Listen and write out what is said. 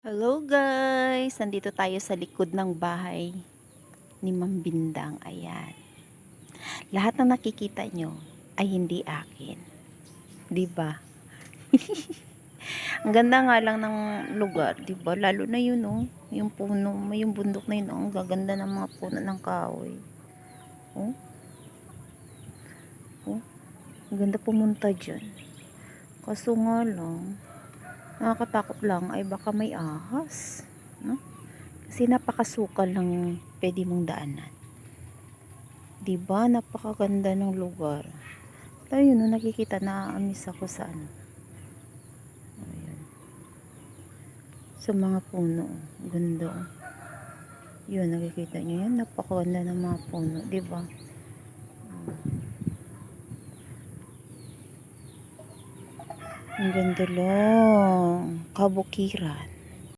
Hello guys! Nandito tayo sa likod ng bahay ni Ma'am Bindang. Ayan. Lahat ng nakikita nyo ay hindi akin. 'Di ba? Ang ganda nga lang ng lugar, 'di ba? Lalo na yun, oh. Yung puno, may yung bundok na yun, oh. Ang gaganda ng mga puno ng kahoy. Oh, oh. Ang ganda pumunta dyan. Kaso nga lang, nakakatakot lang ay baka may ahas. No? Kasi napakasukal lang pwede mong daanan. 'Di ba? Napakaganda ng lugar. Tayo no, nakikita na-miss ako sa ano. Ayan. Sa mga puno. Ganda. Oh. Yun, nakikita niyo yan. Napakaganda ng mga puno, 'di ba? Ang ganda lang. Kabukiran.